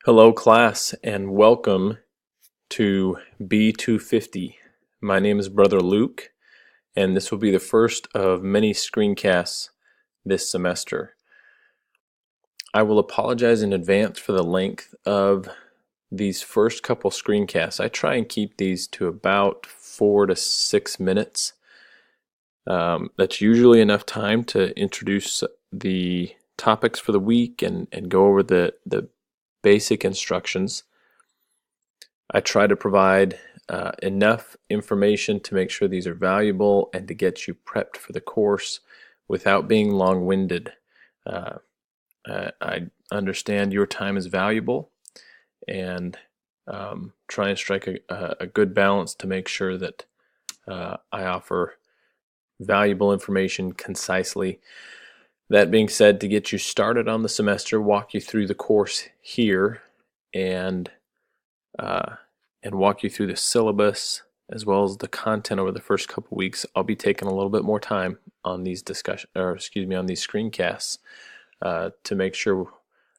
Hello, class, and welcome to B250. My name is Brother Luke, and this will be the first of many screencasts this semester. I will apologize in advance for the length of these first couple screencasts. I try and keep these to about 4 to 6 minutes. That's usually enough time to introduce the topics for the week and go over the basic instructions. I try to provide enough information to make sure these are valuable and to get you prepped for the course without being long-winded. I understand your time is valuable and try and strike a good balance to make sure that I offer valuable information concisely. That being said, to get you started on the semester, walk you through the course here and walk you through the syllabus as well as the content over the first couple weeks. I'll be taking a little bit more time on these on these screencasts to make sure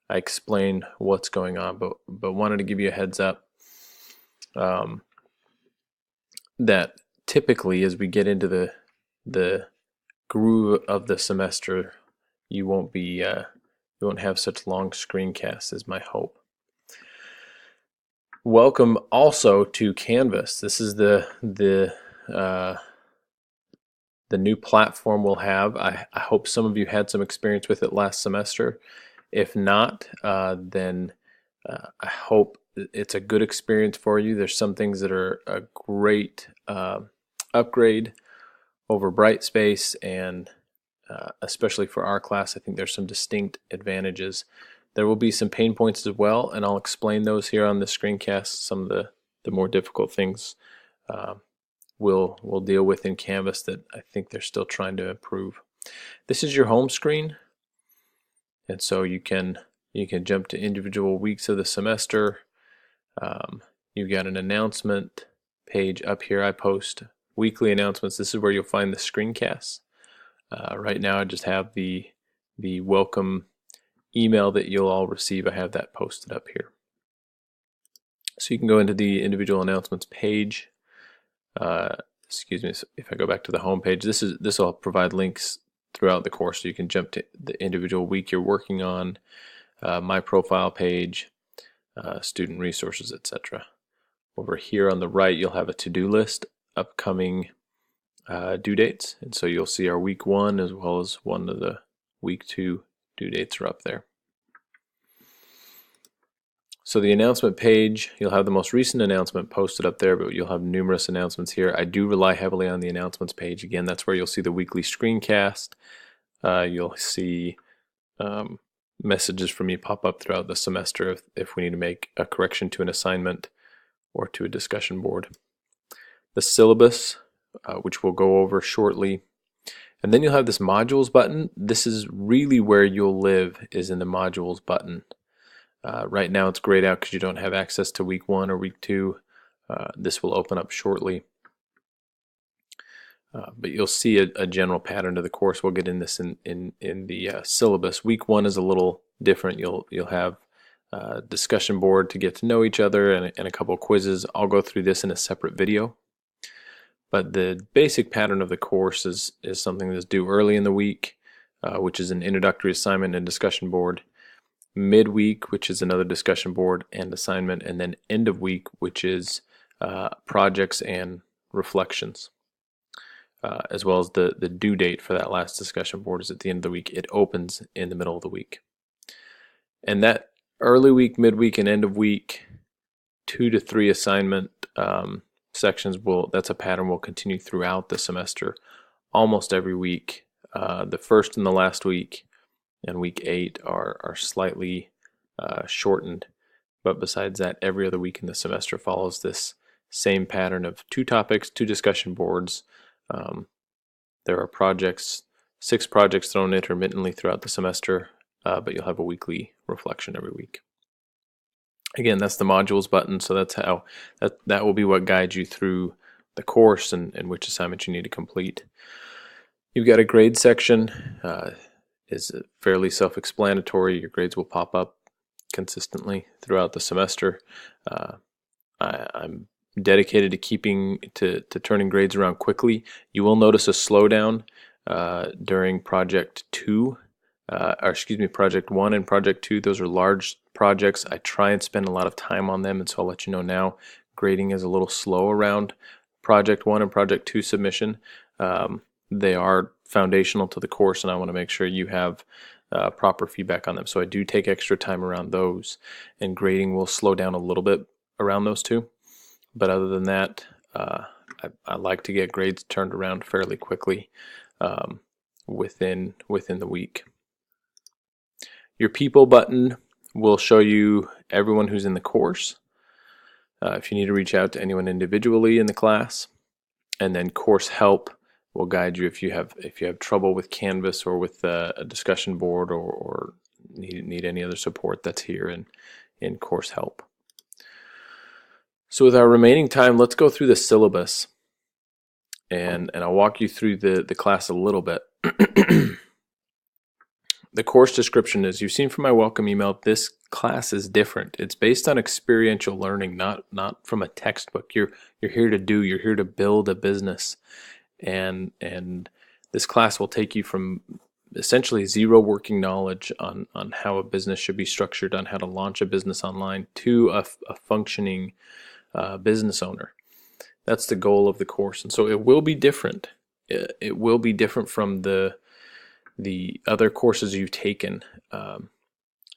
I explain what's going on. But wanted to give you a heads up that typically as we get into the groove of the semester, you won't have such long screencasts is my hope. Welcome also to Canvas. This is the new platform we'll have. I hope some of you had some experience with it last semester. If not, then I hope it's a good experience for you. There's some things that are a great upgrade over Brightspace, and especially for our class, I think there's some distinct advantages. There will be some pain points as well, and I'll explain those here on the screencast. Some of the more difficult things we'll deal with in Canvas that I think they're still trying to improve. This is your home screen, and so you can jump to individual weeks of the semester. You've got an announcement page up here. I post weekly announcements. This is where you'll find the screencasts. Right now I just have the welcome email that you'll all receive. I have that posted up here. So you can go into the individual announcements page. Excuse me, so if I go back to the home page, this will provide links throughout the course so you can jump to the individual week you're working on, my profile page, student resources, etc. Over here on the right you'll have a to-do list, upcoming due dates, and so you'll see our week 1 as well as one of the week 2 due dates are up there. So the announcement page, you'll have the most recent announcement posted up there, but you'll have numerous announcements here. I do rely heavily on the announcements page. Again, that's where you'll see the weekly screencast. You'll see messages from me pop up throughout the semester if we need to make a correction to an assignment or to a discussion board. The syllabus, which we'll go over shortly. And then you'll have this modules button. This is really where you'll live, is in the modules button. Right now it's grayed out because you don't have access to week 1 or week 2. This will open up shortly. But you'll see a general pattern of the course. We'll get in this in the syllabus. Week 1 is a little different. You'll have a discussion board to get to know each other and a couple of quizzes. I'll go through this in a separate video. But the basic pattern of the course is something that's due early in the week, which is an introductory assignment and discussion board. Midweek, which is another discussion board and assignment, and then end of week, which is projects and reflections, as well as the due date for that last discussion board is at the end of the week. It opens in the middle of the week. And that early week, midweek, and end of week 2 to 3 assignment sections that's a pattern will continue throughout the semester, almost every week. The first and the last week and week 8 are slightly shortened, but besides that, every other week in the semester follows this same pattern of 2 topics, 2 discussion boards. There are 6 projects thrown intermittently throughout the semester, but you'll have a weekly reflection every week. Again, that's the modules button, so that's how that will be what guides you through the course and which assignments you need to complete. You've got a grade section. Is fairly self-explanatory. Your grades will pop up consistently throughout the semester. I'm dedicated to turning grades around quickly. You will notice a slowdown during project 2, project 1 and project 2. Those are large projects. I try and spend a lot of time on them, and so I'll let you know now. Grading is a little slow around project 1 and project 2 submission. They are foundational to the course, and I want to make sure you have proper feedback on them. So I do take extra time around those, and grading will slow down a little bit around those two. But other than that, I like to get grades turned around fairly quickly within the week. Your people button will show you everyone who's in the course. If you need to reach out to anyone individually in the class, and then course help will guide you if you have trouble with Canvas or with a discussion board, or need any other support. That's here in course help. So with our remaining time, let's go through the syllabus, and I'll walk you through the class a little bit. The course description, as you've seen from my welcome email, this class is different. It's based on experiential learning, not from a textbook. You're here to do. You're here to build a business, and this class will take you from essentially zero working knowledge on how a business should be structured, on how to launch a business online, to a functioning business owner. That's the goal of the course, and so it will be different. It will be different from the other courses you've taken,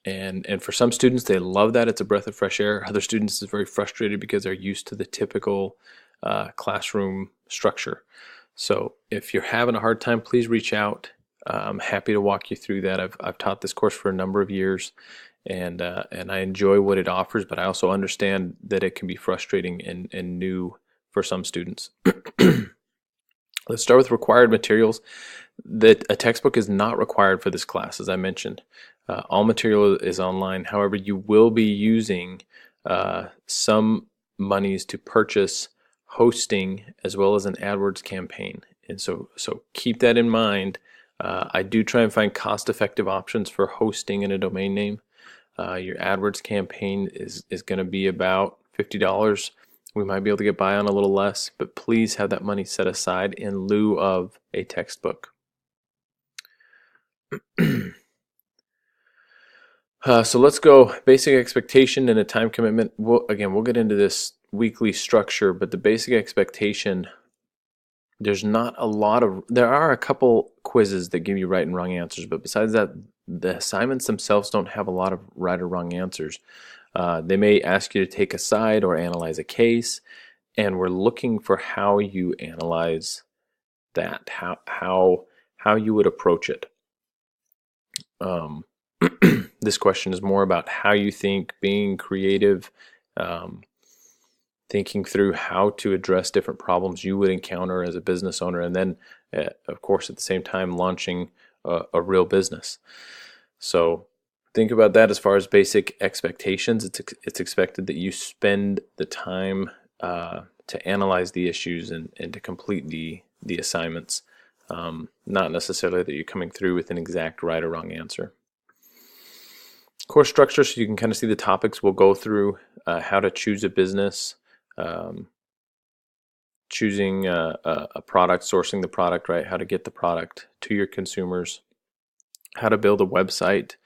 and for some students they love that. It's a breath of fresh air. Other students is very frustrated because they're used to the typical classroom structure. So if you're having a hard time, please reach out. I'm happy to walk you through that. I've taught this course for a number of years, and I enjoy what it offers, but I also understand that it can be frustrating and new for some students. Let's start with required materials. That a textbook is not required for this class, as I mentioned. All material is online. However, you will be using some monies to purchase hosting as well as an AdWords campaign, and so keep that in mind. I do try and find cost-effective options for hosting and a domain name. Your AdWords campaign is going to be about $50. We might be able to get by on a little less, but please have that money set aside in lieu of a textbook. So let's go basic expectation and a time commitment. We'll get into this weekly structure, but the basic expectation, there are a couple quizzes that give you right and wrong answers, but besides that, the assignments themselves don't have a lot of right or wrong answers. They may ask you to take a side or analyze a case, and we're looking for how you analyze that, how you would approach it. This question is more about how you think, being creative, thinking through how to address different problems you would encounter as a business owner, and then, of course, at the same time, launching a real business. So think about that as far as basic expectations. It's expected that you spend the time to analyze the issues and to complete the assignments, not necessarily that you're coming through with an exact right or wrong answer. Course structure, so you can kind of see the topics we'll go through: how to choose a business, choosing a product, sourcing the product, right? How to get the product to your consumers, how to build a website,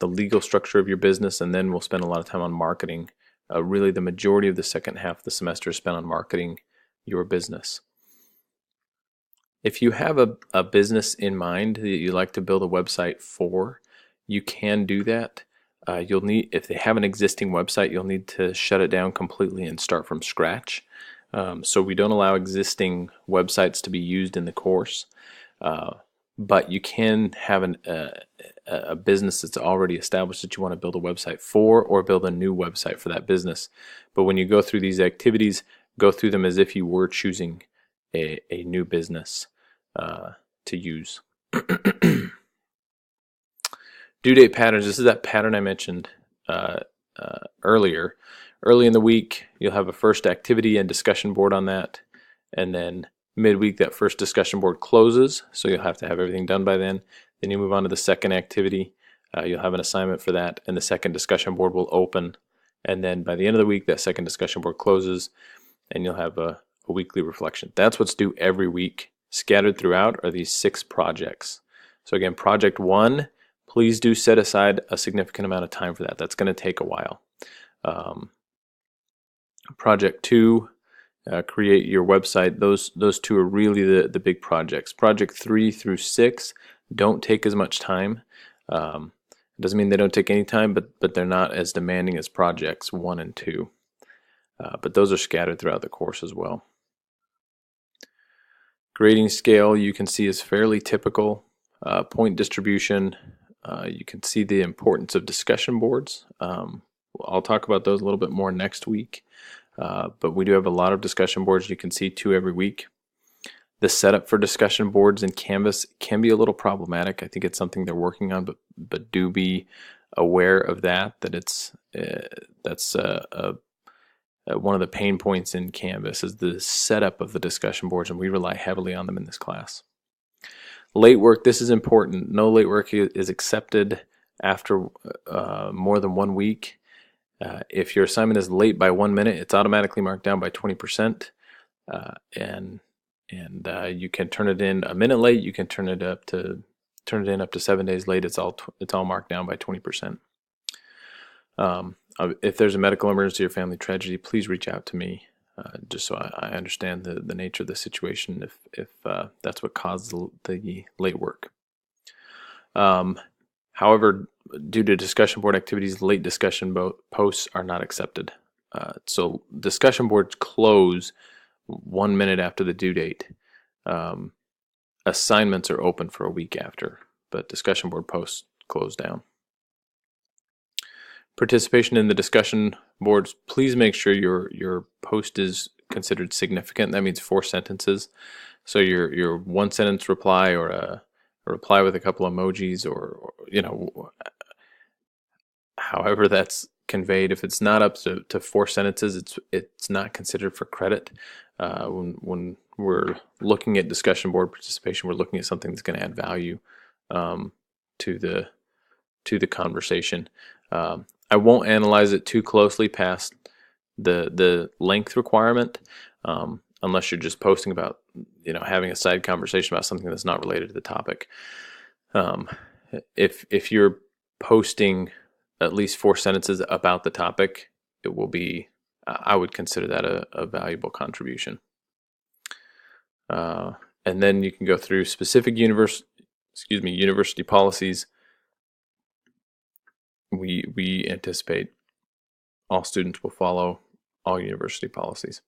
the legal structure of your business, and then we'll spend a lot of time on marketing. Really, the majority of the second half of the semester is spent on marketing your business. If you have a business in mind that you like to build a website for, you can do that. You'll need, if they have an existing website, you'll need to shut it down completely and start from scratch. So we don't allow existing websites to be used in the course, but you can have a business that's already established that you want to build a website for, or build a new website for that business. But when you go through these activities, go through them as if you were choosing a new business to use. Due date patterns. This is that pattern I mentioned earlier. Early in the week, you'll have a first activity and discussion board on that, and then midweek, that first discussion board closes, so you'll have to have everything done by then. Then you move on to the second activity. You'll have an assignment for that, and the second discussion board will open. And then by the end of the week, that second discussion board closes, and you'll have a weekly reflection. That's what's due every week. Scattered throughout are these 6 projects. So again, project 1, please do set aside a significant amount of time for that. That's going to take a while. Project 2, create your website. Those 2 are really the big projects. Project 3 through 6 don't take as much time. It doesn't mean they don't take any time, but they're not as demanding as projects 1 and 2. But those are scattered throughout the course as well. Grading scale, you can see, is fairly typical. Point distribution, you can see the importance of discussion boards. I'll talk about those a little bit more next week. But we do have a lot of discussion boards. You can see 2 every week. The setup for discussion boards in Canvas can be a little problematic. I think it's something they're working on, but do be aware of that it's that's one of the pain points in Canvas is the setup of the discussion boards, and we rely heavily on them in this class. Late work, this is important. No late work is accepted after more than 1 week. If your assignment is late by 1 minute, it's automatically marked down by 20%, and you can turn it in a minute late. You can turn it in up to 7 days late. It's all marked down by 20%. If there's a medical emergency or family tragedy, please reach out to me, just so I understand the nature of the situation if that's what caused the late work. However, due to discussion board activities, late discussion posts are not accepted. So discussion boards close 1 minute after the due date. Assignments are open for a week after, but discussion board posts close down. Participation in the discussion boards, please make sure your post is considered significant. That means 4 sentences. So your 1 sentence reply, or a reply with a couple emojis, or however that's conveyed. If it's not up to 4 sentences, it's not considered for credit. When we're looking at discussion board participation, we're looking at something that's going to add value to the conversation. I won't analyze it too closely past the length requirement, unless you're just posting about, having a side conversation about something that's not related to the topic. If you're posting at least 4 sentences about the topic, it will be, I would consider that a valuable contribution. And then you can go through specific university policies. We anticipate all students will follow all university policies.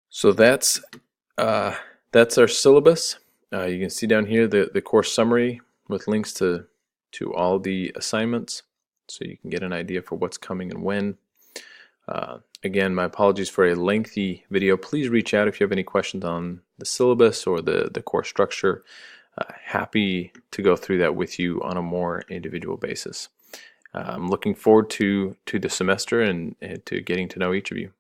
So that's our syllabus. You can see down here the course summary with links to all the assignments, so you can get an idea for what's coming and when. Again, my apologies for a lengthy video. Please reach out if you have any questions on the syllabus or the course structure. Happy to go through that with you on a more individual basis. I'm looking forward to the semester and to getting to know each of you.